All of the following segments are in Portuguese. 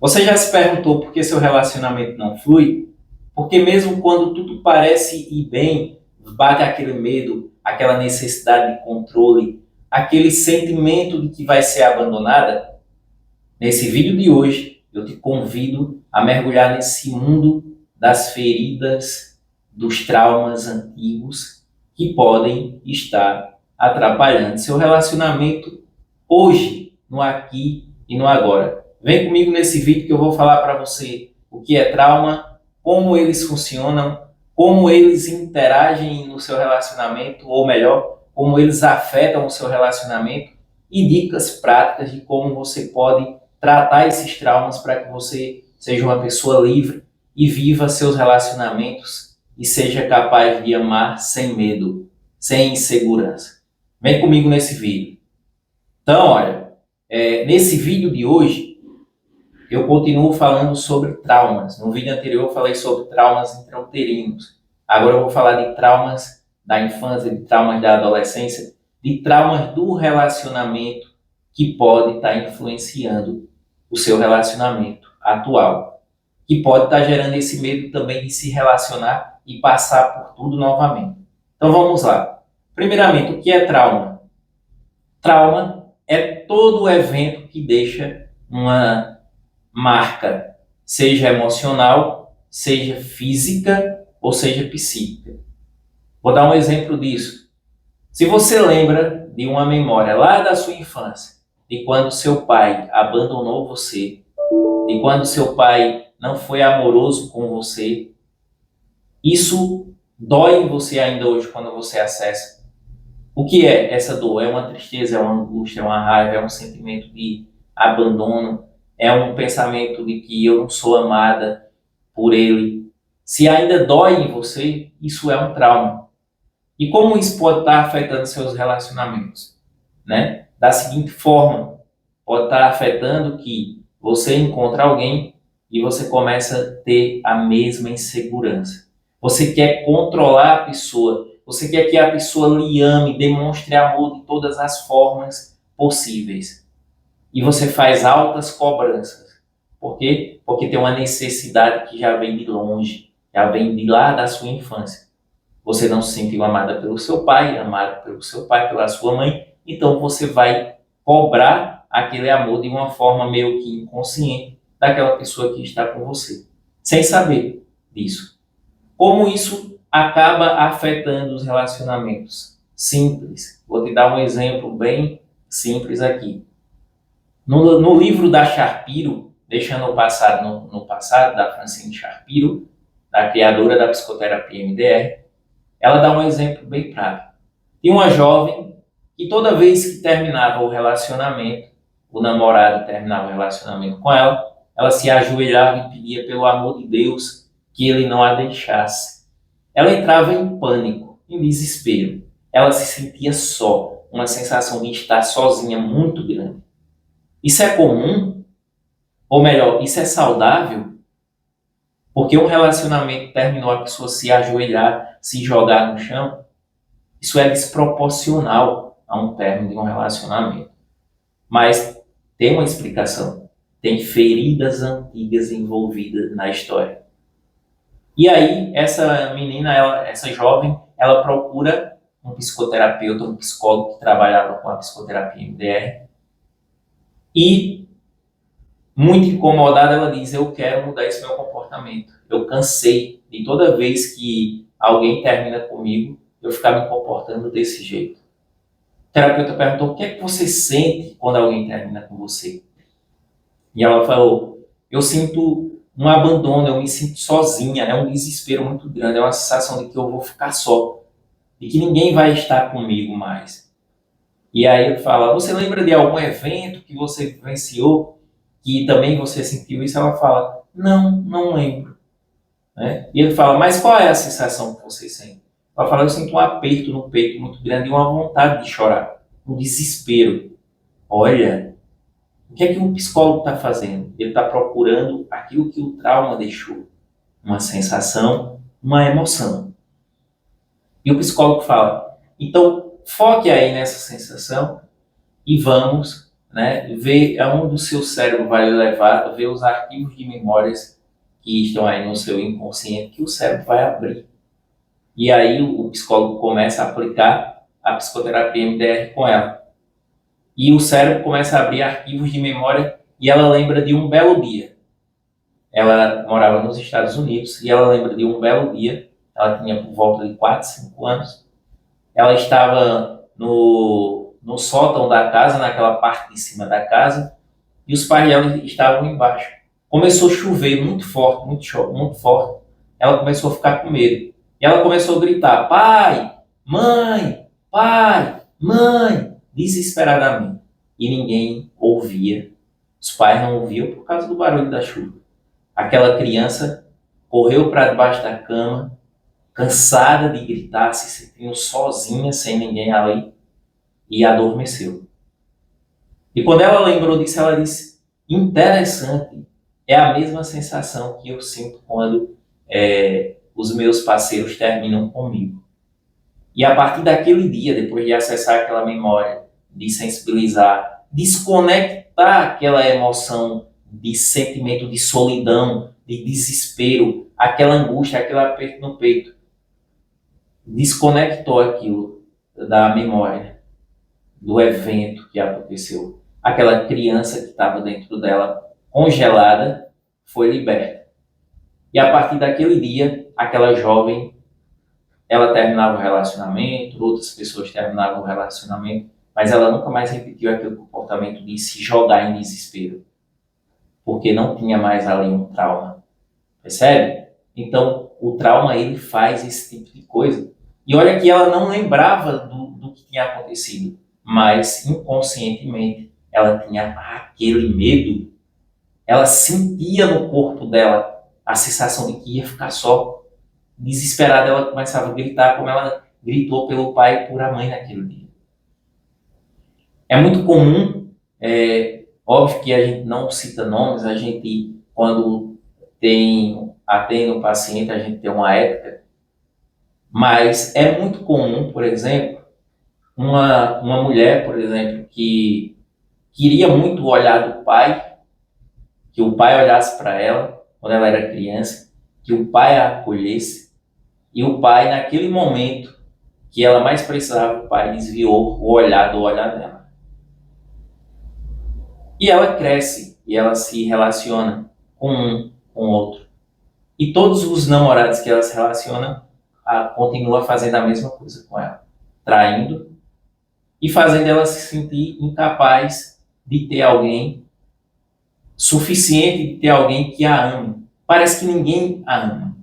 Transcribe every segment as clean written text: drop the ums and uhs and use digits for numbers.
Você já se perguntou por que seu relacionamento não flui? Porque mesmo quando tudo parece ir bem, bate aquele medo, aquela necessidade de controle, aquele sentimento de que vai ser abandonada? Nesse vídeo de hoje, eu te convido a mergulhar nesse mundo das feridas, dos traumas antigos que podem estar atrapalhando seu relacionamento hoje, no aqui e no agora. Vem comigo nesse vídeo que eu vou falar para você o que é trauma, como eles funcionam, como eles interagem no seu relacionamento, ou melhor, como eles afetam o seu relacionamento e dicas práticas de como você pode tratar esses traumas para que você seja uma pessoa livre e viva seus relacionamentos e seja capaz de amar sem medo, sem insegurança. Vem comigo nesse vídeo. Então, olha, nesse vídeo de hoje, eu continuo falando sobre traumas. No vídeo anterior eu falei sobre traumas intrauterinos. Agora eu vou falar de traumas da infância, de traumas da adolescência, de traumas do relacionamento que pode estar influenciando o seu relacionamento atual, que pode estar gerando esse medo também de se relacionar e passar por tudo novamente. Então vamos lá. Primeiramente, o que é trauma? Trauma é todo evento que deixa uma marca, seja emocional, seja física ou seja psíquica. Vou dar um exemplo disso. Se você lembra de uma memória lá da sua infância, de quando seu pai abandonou você, de quando seu pai não foi amoroso com você, isso dói em você ainda hoje quando você acessa. O que é essa dor? É uma tristeza, é uma angústia, é uma raiva, é um sentimento de abandono, é um pensamento de que eu não sou amada por ele. Se ainda dói em você, isso é um trauma. E como isso pode estar afetando seus relacionamentos? Né? Da seguinte forma, pode estar afetando que você encontra alguém e você começa a ter a mesma insegurança. Você quer controlar a pessoa, você quer que a pessoa lhe ame, demonstre amor de todas as formas possíveis. E você faz altas cobranças. Por quê? Porque tem uma necessidade que já vem de longe, já vem de lá da sua infância. Você não se sentiu amada pelo seu pai, amada pelo seu pai, pela sua mãe, então você vai cobrar aquele amor de uma forma meio que inconsciente daquela pessoa que está com você, sem saber disso. Como isso acaba afetando os relacionamentos? Simples. Vou te dar um exemplo bem simples aqui. No livro da Shapiro, Deixando o Passado no Passado, da Francine Shapiro, da criadora da psicoterapia MDR, ela dá um exemplo bem prático. Tinha uma jovem que toda vez que terminava o relacionamento, o namorado terminava o relacionamento com ela, ela se ajoelhava e pedia pelo amor de Deus que ele não a deixasse. Ela entrava em pânico, em desespero. Ela se sentia só, uma sensação de estar sozinha muito grande. Isso é comum? Ou melhor, isso é saudável? Porque um relacionamento terminou, a pessoa se ajoelhar, se jogar no chão, isso é desproporcional a um término de um relacionamento. Mas tem uma explicação. Tem feridas antigas envolvidas na história. E aí, essa menina, essa jovem, ela procura um psicoterapeuta, um psicólogo que trabalhava com a psicoterapia MDR. E, muito incomodada, ela diz: eu quero mudar esse meu comportamento. Eu cansei de toda vez que alguém termina comigo, eu ficar me comportando desse jeito. O terapeuta perguntou: o que é que você sente quando alguém termina com você? E ela falou: eu sinto um abandono, eu me sinto sozinha, é um desespero muito grande, é uma sensação de que eu vou ficar só, de que ninguém vai estar comigo mais. E aí ele fala: você lembra de algum evento que você vivenciou que também você sentiu isso? Ela fala: não lembro. Né? E ele fala: mas qual é a sensação que você sente? Ela fala: eu sinto um aperto no peito muito grande e uma vontade de chorar, um desespero. Olha, o que é que um psicólogo está fazendo? Ele está procurando aquilo que o trauma deixou, uma sensação, uma emoção. E o psicólogo fala: então foque aí nessa sensação e vamos né, ver aonde o seu cérebro vai levar, ver os arquivos de memórias que estão aí no seu inconsciente, que o cérebro vai abrir. E aí o psicólogo começa a aplicar a psicoterapia MDR com ela. E o cérebro começa a abrir arquivos de memória e ela lembra de um belo dia. Ela morava nos Estados Unidos e ela lembra de um belo dia. Ela tinha por volta de 4, 5 anos. Ela estava no sótão da casa, naquela parte de cima da casa, e os pais dela estavam embaixo. Começou a chover muito forte, muito forte. Ela começou a ficar com medo. E ela começou a gritar: pai, mãe, desesperadamente. E ninguém ouvia. Os pais não ouviam por causa do barulho da chuva. Aquela criança correu para debaixo da cama, cansada de gritar, se sentindo sozinha, sem ninguém ali, e adormeceu. E quando ela lembrou disso, ela disse: interessante, é a mesma sensação que eu sinto quando os meus parceiros terminam comigo. E a partir daquele dia, depois de acessar aquela memória, de sensibilizar, desconectar aquela emoção de sentimento de solidão, de desespero, aquela angústia, aquele aperto no peito, desconectou aquilo da memória, do evento que aconteceu. Aquela criança que estava dentro dela, congelada, foi liberta. E a partir daquele dia, aquela jovem, ela terminava o relacionamento, outras pessoas terminavam o relacionamento, mas ela nunca mais repetiu aquele comportamento de se jogar em desespero, porque não tinha mais ali um trauma. Percebe? Então, o trauma, ele faz esse tipo de coisa. E olha que ela não lembrava do que tinha acontecido, mas inconscientemente ela tinha aquele medo. Ela sentia no corpo dela a sensação de que ia ficar só. Desesperada, ela começava a gritar como ela gritou pelo pai e por a mãe naquele dia. É muito comum, óbvio que a gente não cita nomes, a gente, quando atende um paciente, a gente tem uma ética, mas é muito comum, por exemplo, uma mulher, por exemplo, que queria muito o olhar do pai, que o pai olhasse para ela quando ela era criança, que o pai a acolhesse, e o pai, naquele momento que ela mais precisava, o pai desviou o olhar do olhar dela. E ela cresce, e ela se relaciona com um, com outro. E todos os namorados que ela se relaciona, continua fazendo a mesma coisa com ela, traindo e fazendo ela se sentir incapaz de ter alguém suficiente, de ter alguém que a ame. Parece que ninguém a ama.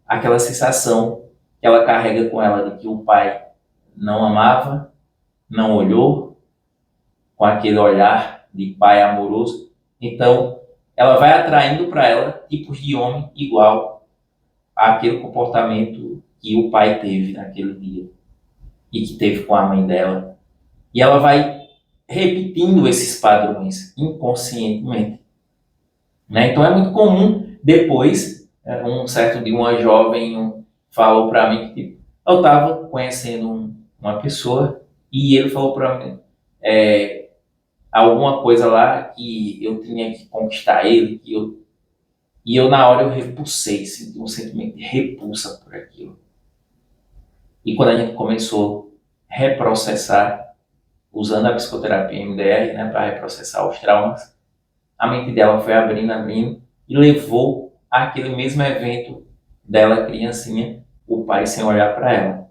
Aquela sensação que ela carrega com ela de que o pai não amava, não olhou com aquele olhar de pai amoroso. Então, ela vai atraindo para ela tipos de homem igual àquele comportamento que o pai teve naquele dia e que teve com a mãe dela. E ela vai repetindo esses padrões inconscientemente. Né? Então, é muito comum depois, um certo dia, uma jovem falou para mim que tipo, eu estava conhecendo uma pessoa e ele falou para mim alguma coisa lá que eu tinha que conquistar ele, e eu na hora eu repulsei, senti um sentimento de repulsa por aquilo. E quando a gente começou a reprocessar, usando a psicoterapia MDR, né, para reprocessar os traumas, a mente dela foi abrindo e levou àquele mesmo evento dela, criancinha, o pai sem olhar para ela.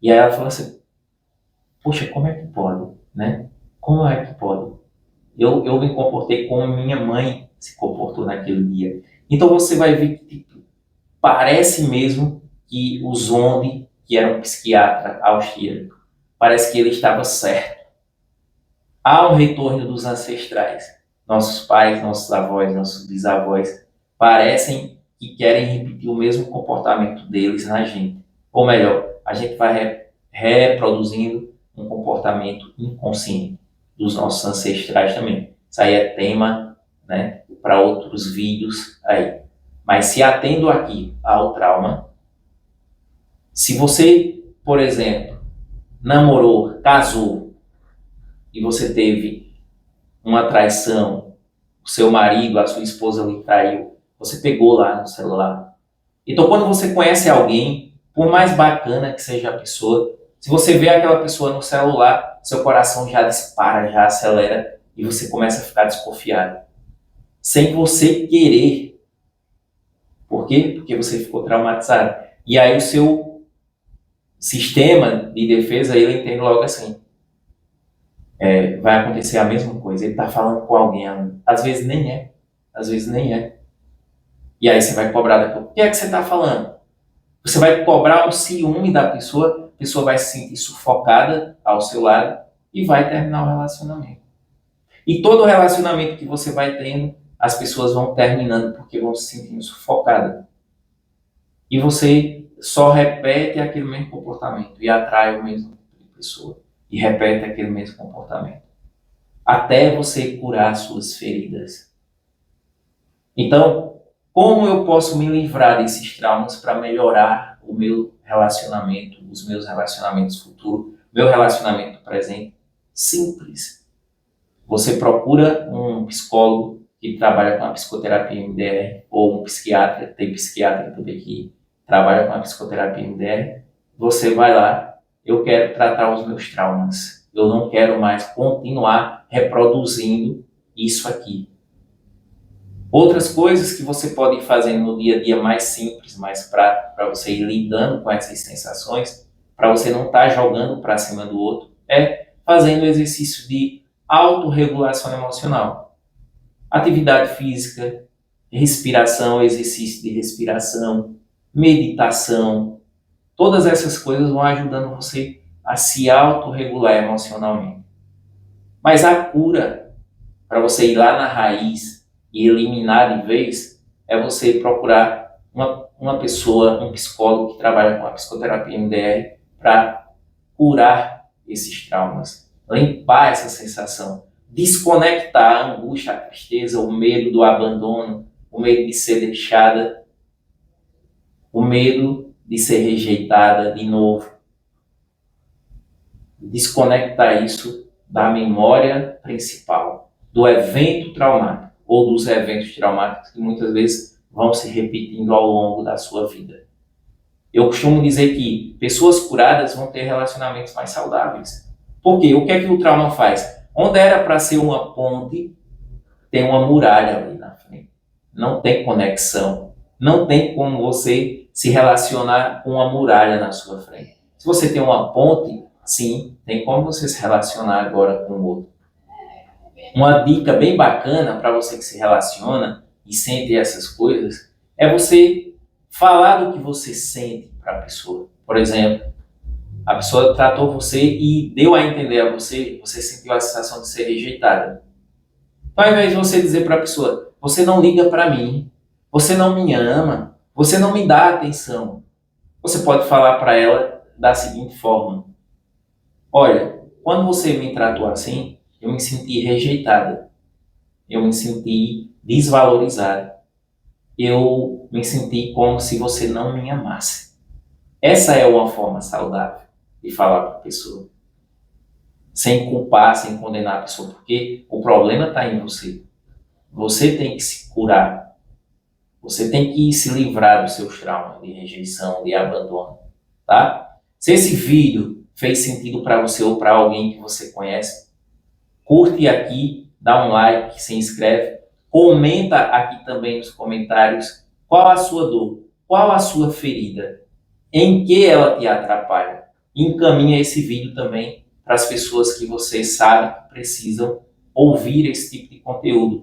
E aí ela falou assim: poxa, como é que pode, né? Como é que pode? Eu me comportei como minha mãe se comportou naquele dia. Então você vai ver que tipo, parece mesmo que o Zondi, que era um psiquiatra austríaco, parece que ele estava certo. Há um retorno dos ancestrais. Nossos pais, nossos avós, nossos bisavós parecem que querem repetir o mesmo comportamento deles na gente. Ou melhor, a gente vai reproduzindo um comportamento inconsciente dos nossos ancestrais também. Isso aí é tema, né, para outros vídeos aí. Mas se atendo aqui ao trauma, se você, por exemplo, namorou, casou e você teve uma traição, o seu marido, a sua esposa lhe traiu, você pegou lá no celular. Então, quando você conhece alguém, por mais bacana que seja a pessoa, se você vê aquela pessoa no celular, seu coração já dispara, já acelera e você começa a ficar desconfiado. Sem você querer. Por quê? Porque você ficou traumatizado. E aí o seu sistema de defesa, ele entende logo assim. Vai acontecer a mesma coisa. Ele está falando com alguém. Às vezes nem é. Às vezes nem é. E aí você vai cobrar daquilo. O que é que você está falando? Você vai cobrar o ciúme da pessoa, a pessoa vai se sentir sufocada ao seu lado e vai terminar o relacionamento. E todo relacionamento que você vai tendo, as pessoas vão terminando porque vão se sentindo sufocadas. E você só repete aquele mesmo comportamento e atrai o mesmo tipo de pessoa. E repete aquele mesmo comportamento. Até você curar suas feridas. Então, como eu posso me livrar desses traumas para melhorar o meu relacionamento, os meus relacionamentos futuros, meu relacionamento presente? Simples. Você procura um psicólogo que trabalha com a psicoterapia MDR, ou um psiquiatra, tem psiquiatra também que trabalha com a psicoterapia MDR. Você vai lá, eu quero tratar os meus traumas. Eu não quero mais continuar reproduzindo isso aqui. Outras coisas que você pode ir fazendo no dia a dia mais simples, mais prático, para você ir lidando com essas sensações, para você não estar jogando para cima do outro, é fazendo exercício de autorregulação emocional. Atividade física, respiração, exercício de respiração, meditação, todas essas coisas vão ajudando você a se autorregular emocionalmente. Mas a cura, para você ir lá na raiz e eliminar de vez, é você procurar uma pessoa, um psicólogo que trabalha com a psicoterapia MDR para curar esses traumas, limpar essa sensação, desconectar a angústia, a tristeza, o medo do abandono, o medo de ser deixada, o medo de ser rejeitada de novo. Desconectar isso da memória principal, do evento traumático, ou dos eventos traumáticos que muitas vezes vão se repetindo ao longo da sua vida. Eu costumo dizer que pessoas curadas vão ter relacionamentos mais saudáveis. Por quê? O que é que o trauma faz? Onde era para ser uma ponte, tem uma muralha ali na frente. Não tem conexão. Não tem como você se relacionar com uma muralha na sua frente. Se você tem uma ponte, sim, tem como você se relacionar agora com o outro. Uma dica bem bacana para você que se relaciona e sente essas coisas é você falar do que você sente para a pessoa. Por exemplo, a pessoa tratou você e deu a entender a você, você sentiu a sensação de ser rejeitada. Então, ao invés de você dizer para a pessoa, você não liga para mim, você não me ama, você não me dá atenção, você pode falar para ela da seguinte forma: olha, quando você me tratou assim, eu me senti rejeitada, eu me senti desvalorizada, eu me senti como se você não me amasse. Essa é uma forma saudável de falar para a pessoa, sem culpar, sem condenar a pessoa, porque o problema está em você. Você tem que se curar, você tem que se livrar dos seus traumas de rejeição, de abandono, tá? Se esse vídeo fez sentido para você ou para alguém que você conhece, curte aqui, dá um like, se inscreve, comenta aqui também nos comentários qual a sua dor, qual a sua ferida, em que ela te atrapalha. Encaminha esse vídeo também para as pessoas que você sabe que precisam ouvir esse tipo de conteúdo.